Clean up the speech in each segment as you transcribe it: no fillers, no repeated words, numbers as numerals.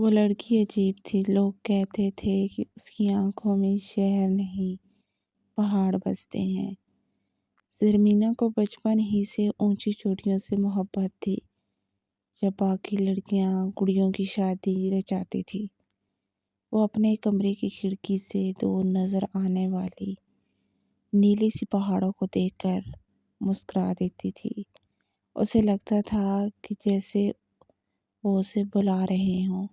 وہ لڑکی عجیب تھی۔ لوگ کہتے تھے کہ اس کی آنکھوں میں شہر نہیں پہاڑ بستے ہیں۔ زرمینہ کو بچپن ہی سے اونچی چوٹیوں سے محبت تھی۔ جب باقی لڑکیاں کڑیوں کی شادی رچاتی تھی، وہ اپنے کمرے کی کھڑکی سے دور نظر آنے والی نیلی سی پہاڑوں کو دیکھ کر مسکرا دیتی تھی۔ اسے لگتا تھا کہ جیسے وہ اسے بلا رہے ہوں۔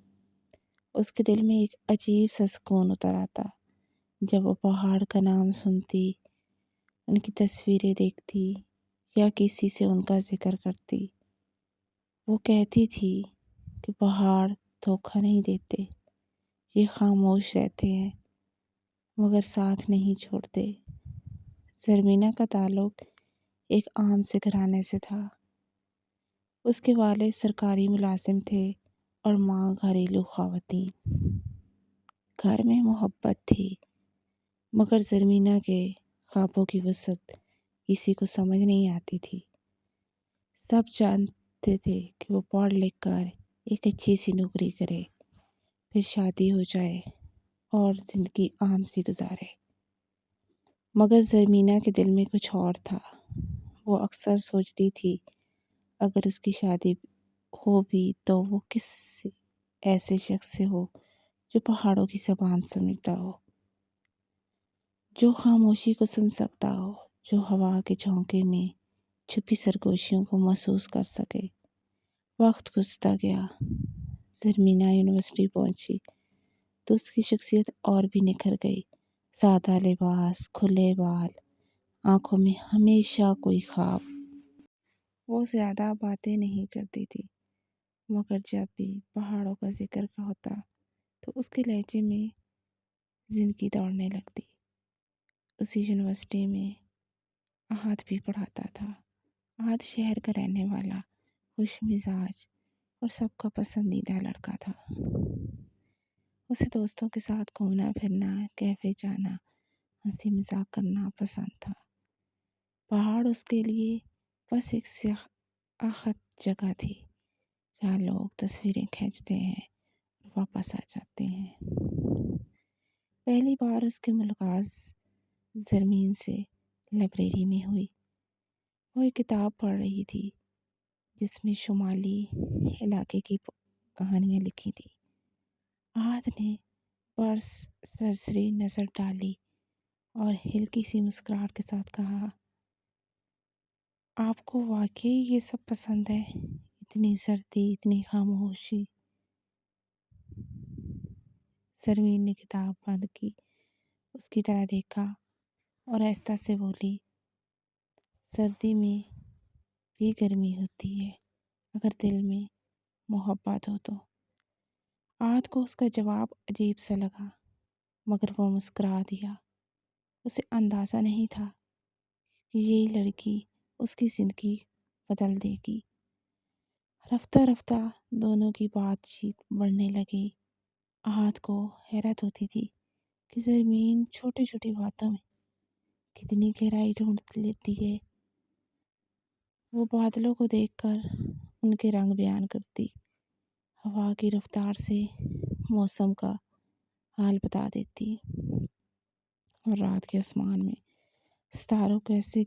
اس کے دل میں ایک عجیب سا سکون اتر آتا جب وہ پہاڑ کا نام سنتی، ان کی تصویریں دیکھتی یا کسی سے ان کا ذکر کرتی۔ وہ کہتی تھی کہ پہاڑ دھوکہ نہیں دیتے، یہ خاموش رہتے ہیں مگر ساتھ نہیں چھوڑتے۔ زرمینہ کا تعلق ایک عام سے گھرانے سے تھا۔ اس کے والد سرکاری ملازم تھے اور ماں گھریلو خواتین۔ گھر میں محبت تھی مگر زرمینہ کے خوابوں کی وسعت کسی کو سمجھ نہیں آتی تھی۔ سب جانتے تھے کہ وہ پڑھ لکھ کر ایک اچھی سی نوکری کرے، پھر شادی ہو جائے اور زندگی عام سی گزارے۔ مگر زرمینہ کے دل میں کچھ اور تھا۔ وہ اکثر سوچتی تھی اگر اس کی شادی ہو بھی تو وہ کس ایسے شخص سے ہو جو پہاڑوں کی زبان سمجھتا ہو، جو خاموشی کو سن سکتا ہو، جو ہوا کے جھونکے میں چھپی سرگوشیوں کو محسوس کر سکے۔ وقت گزرتا گیا۔ زرمینہ یونیورسٹی پہنچی تو اس کی شخصیت اور بھی نکھر گئی۔ سادہ لباس، کھلے بال، آنکھوں میں ہمیشہ کوئی خواب۔ وہ زیادہ باتیں نہیں کرتی تھی مگر جب بھی پہاڑوں کا ذکر ہوتا تو اس کے لہجے میں زندگی دوڑنے لگتی۔ اسی یونیورسٹی میں احد بھی پڑھاتا تھا۔ احد شہر کا رہنے والا، خوش مزاج اور سب کا پسندیدہ لڑکا تھا۔ اسے دوستوں کے ساتھ گھومنا پھرنا، کیفے جانا، ہنسی مذاق کرنا پسند تھا۔ پہاڑ اس کے لیے بس ایک سیاحت جگہ تھی جہاں لوگ تصویریں کھینچتے ہیں اور واپس آ جاتے ہیں۔ پہلی بار اس کی ملاقات زرمین سے لائبریری میں ہوئی۔ وہ ایک کتاب پڑھ رہی تھی جس میں شمالی علاقے کی کہانیاں لکھی تھی۔ احد نے پر سرسری نظر ڈالی اور ہلکی سی مسکراہٹ کے ساتھ کہا، آپ کو واقعی یہ سب پسند ہے؟ اتنی سردی، اتنی خاموشی۔ زرمین نے کتاب بند کی، اس کی طرح دیکھا اور آہستہ سے بولی، سردی میں بھی گرمی ہوتی ہے اگر دل میں محبت ہو تو۔ احد کو اس کا جواب عجیب سا لگا مگر وہ مسکرا دیا۔ اسے اندازہ نہیں تھا کہ یہ لڑکی اس کی زندگی بدل دے گی۔ رفتہ رفتہ دونوں کی بات چیت بڑھنے لگی۔ احد کو حیرت ہوتی تھی کہ زرمین چھوٹی چھوٹی باتوں میں کتنی گہرائی ڈھونڈ لیتی ہے۔ وہ بادلوں کو دیکھ کر ان کے رنگ بیان کرتی، ہوا کی رفتار سے موسم کا حال بتا دیتی اور رات کے آسمان میں ستاروں کو ایسے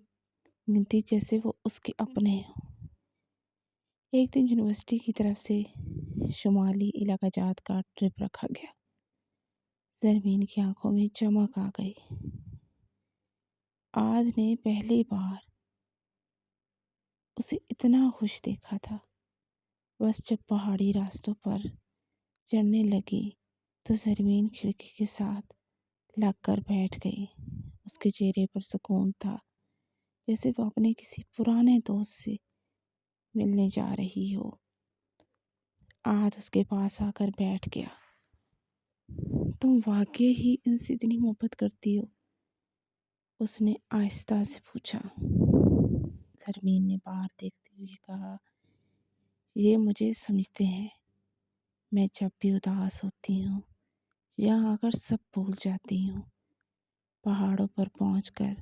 گنتی جیسے وہ اس کے اپنے ہوں۔ ایک دن یونیورسٹی کی طرف سے شمالی علاقہ جات کا ٹرپ رکھا گیا۔ زرمین کی آنکھوں میں چمک آ گئی۔ احد نے پہلی بار اسے اتنا خوش دیکھا تھا۔ بس جب پہاڑی راستوں پر چڑھنے لگی تو زرمین کھڑکی کے ساتھ لگ کر بیٹھ گئی۔ اس کے چہرے پر سکون تھا جیسے وہ اپنے کسی پرانے دوست سے ملنے جا رہی ہو۔ احد اس کے پاس آ کر بیٹھ گیا۔ تم واقعی ہی ان سے اتنی محبت کرتی ہو؟ اس نے آہستہ سے پوچھا۔ زرمین نے باہر دیکھتے ہوئے کہا، یہ مجھے سمجھتے ہیں۔ میں جب بھی اداس ہوتی ہوں یہاں آ کر سب بھول جاتی ہوں۔ پہاڑوں پر پہنچ کر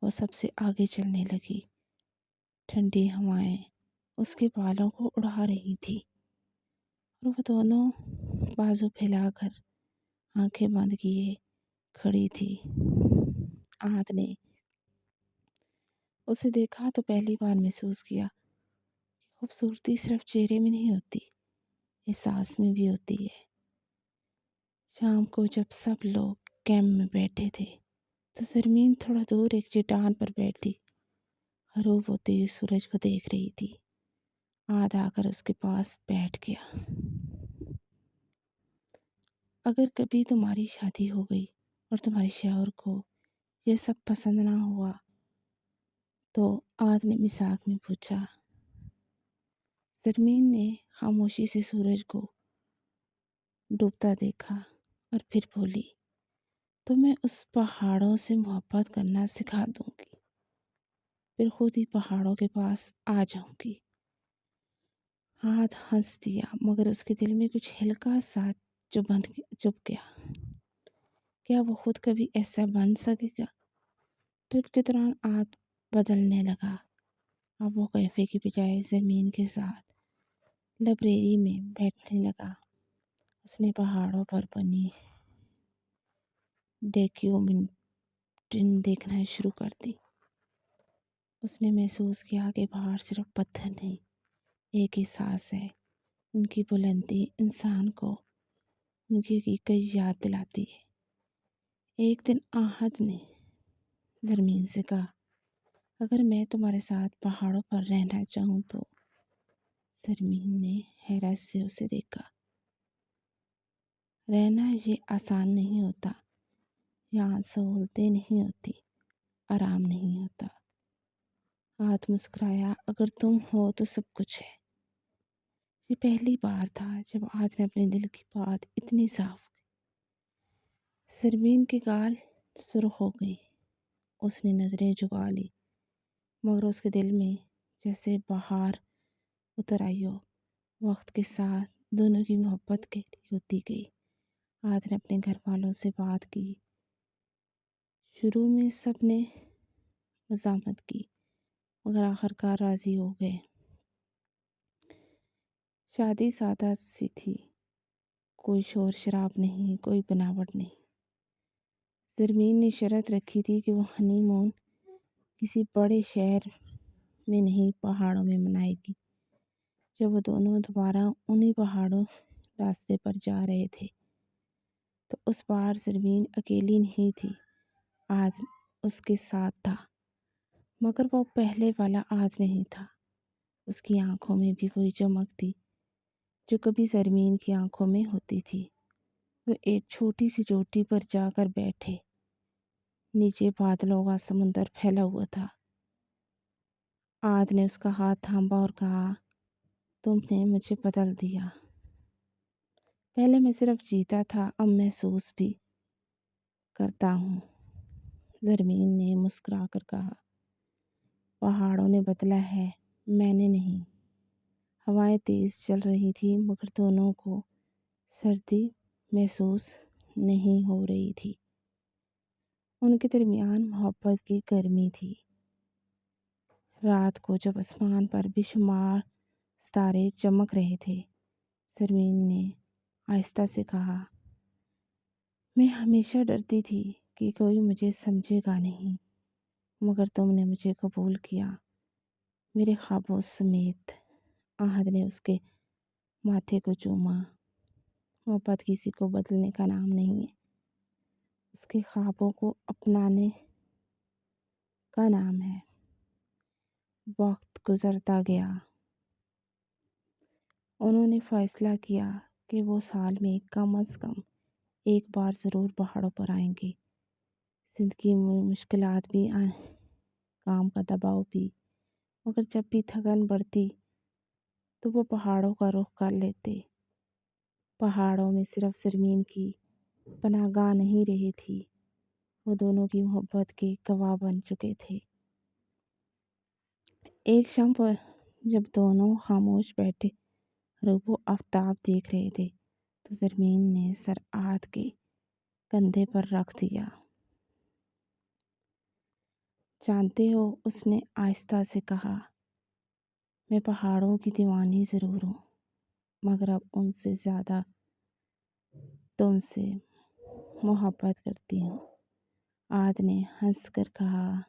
وہ سب سے آگے چلنے لگی۔ ٹھنڈی ہوائیں اس کے بالوں کو اڑا رہی تھی और वो दोनों बाजू फैला कर आंखें बंद किए खड़ी थी। आहत ने उसे देखा तो पहली बार महसूस किया कि खूबसूरती सिर्फ चेहरे में नहीं होती, एहसास में भी होती है। शाम को जब सब लोग कैंप में बैठे थे तो सरमीन थोड़ा दूर एक चट्टान पर बैठी ग़रूब होते हुए सूरज को देख रही थी। आद आकर उसके पास बैठ गया। अगर कभी तुम्हारी शादी हो गई और तुम्हारे शौहर को ये सब पसंद ना हुआ तो? आद ने मजाक में पूछा। सरमीन ने खामोशी से सूरज को डूबता देखा और फिर बोली, तो मैं उस पहाड़ों से मोहब्बत करना सिखा दूंगी, फिर खुद ही पहाड़ों के पास आ जाऊंगी। हाथ हंस दिया मगर उसके दिल में कुछ हल्का सा चुप गया। क्या वो खुद कभी ऐसा बन सकेगा? ट्रिप के दौरान आद बदलने लगा। अब वो कैफे की बजाय ज़मीन के साथ लाइब्रेरी में बैठने लगा। उसने पहाड़ों पर बनी डॉक्यूमेंट्री देखना शुरू कर दी। उसने महसूस किया कि पहाड़ सिर्फ पत्थर नहीं, एक एहसास है। उनकी बुलंदी इंसान को उनकी हकीकत याद दिलाती है। एक दिन आहद ने ज़रमीन से कहा, अगर मैं तुम्हारे साथ पहाड़ों पर रहना चाहूँ तो? ज़रमीन ने हैरत से उसे देखा। रहना ये आसान नहीं होता, यहाँ सहूलतें नहीं होती, आराम नहीं होता। आहद मुस्कुराया, अगर तुम हो तो सब कुछ है। ये पहली बार था जब आहद ने अपने दिल की बात इतनी साफ की। ज़रमीन के गाल सुर्ख हो गई। उसने नज़रें झुका ली मगर उसके दिल में जैसे बहार उतर आई हो। वक्त के साथ दोनों की मोहब्बत गहरी होती गई। आहद ने अपने घर वालों से बात की। शुरू में सब ने मज़ामत की मगर आखिरकार राज़ी हो गए। शादी सादा सी थी, कोई शोर शराब नहीं, कोई बनावट नहीं। ज़रमीन ने शर्त रखी थी कि वो हनीमून किसी बड़े शहर में नहीं, पहाड़ों में मनाएगी। जब वो दोनों दोबारा उन्हीं पहाड़ों रास्ते पर जा रहे थे तो उस बार ज़रमीन अकेली नहीं थी, आज उसके साथ था। मगर वो पहले वाला आज नहीं था। उसकी आंखों में भी वही चमक थी जो कभी ज़रमीन की आंखों में होती थी। वो एक छोटी सी चोटी पर जाकर बैठे। नीचे बादलों का समुंदर फैला हुआ था। आद ने उसका हाथ थामा और कहा, तुमने मुझे बदल दिया। पहले मैं सिर्फ जीता था, अब महसूस भी करता हूँ। ज़रमीन ने मुस्कुरा कर कहा, पहाड़ों ने बदला है, मैंने नहीं। हवाएं तेज़ चल रही थी मगर दोनों को सर्दी महसूस नहीं हो रही थी। उनके दरमियान मोहब्बत की गर्मी थी। रात को जब आसमान पर बेशुमार सितारे चमक रहे थे, ज़रमीन ने आहिस्ता से कहा, मैं हमेशा डरती थी कि कोई मुझे समझेगा नहीं, मगर तुमने मुझे कबूल किया, मेरे ख्वाबों समेत। आहद ने उसके माथे को चूमा। मोहब्बत किसी को बदलने का नाम नहीं है, उसके ख्वाबों को अपनाने का नाम है। वक्त गुजरता गया। उन्होंने फ़ैसला किया कि वो साल में कम से कम एक बार ज़रूर पहाड़ों पर आएंगे। ज़िंदगी में मुश्किलात भी आए, काम का दबाव भी, मगर जब भी थकन बढ़ती तो वो पहाड़ों का रुख कर लेते। पहाड़ों में सिर्फ ज़रमीन की पनाहगाह नहीं रही थी, वो दोनों की मोहब्बत के गवाह बन चुके थे। एक शाम पर जब दोनों खामोश बैठे रूबो आफ्ताब देख रहे थे तो ज़रमीन ने सर आहद के कंधे पर रख दिया। जानते हो, उसने आहिस्ता से कहा, मैं पहाड़ों की दीवानी ज़रूर हूँ, मगर अब उनसे ज़्यादा तुमसे मोहब्बत करती हूँ। आद ने हंसकर कहा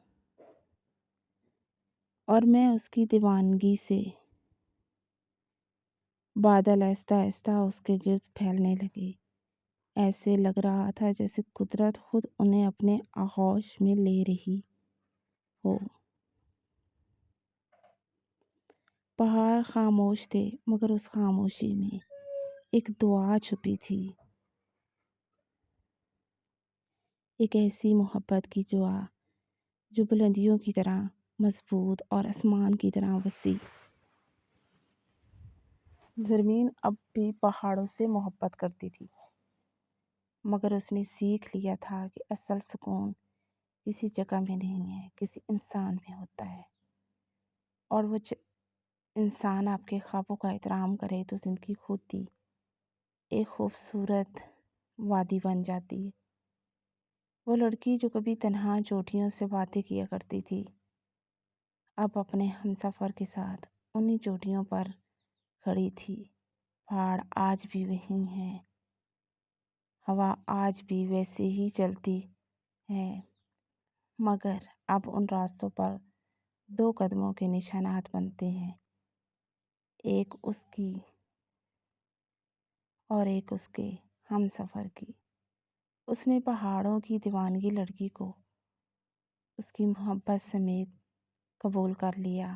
और मैं उसकी दीवानगी से बादल आहिस्ता आहिस्ता उसके गिर्द फैलने लगे। ऐसे लग रहा था जैसे कुदरत खुद उन्हें अपने आगोश में ले रही हो। पहाड़ खामोश थे, मगर उस खामोशी में एक दुआ छुपी थी, एक ऐसी मोहब्बत की दुआ जो बुलंदियों की तरह मजबूत और आसमान की तरह वसी। ज़रमीन अब भी पहाड़ों से मोहब्बत करती थी, मगर उसने सीख लिया था कि असल सुकून किसी जगह में नहीं है, किसी इंसान में होता है। और वो इंसान आपके ख्वाबों का एहतराम करे तो ज़िंदगी खुद ही एक खूबसूरत वादी बन जाती है। वो लड़की जो कभी तन्हा चोटियों से बातें किया करती थी, अब अपने हमसफ़र के साथ उन्हीं चोटियों पर खड़ी थी। पहाड़ आज भी वही हैं, हवा आज भी वैसे ही चलती है, मगर अब उन रास्तों पर दो कदमों के निशानात बनते हैं, एक उसकी और एक उसके हमसफ़र की। उसने पहाड़ों की दीवानगी लड़की को उसकी मोहब्बत समेत कबूल कर लिया।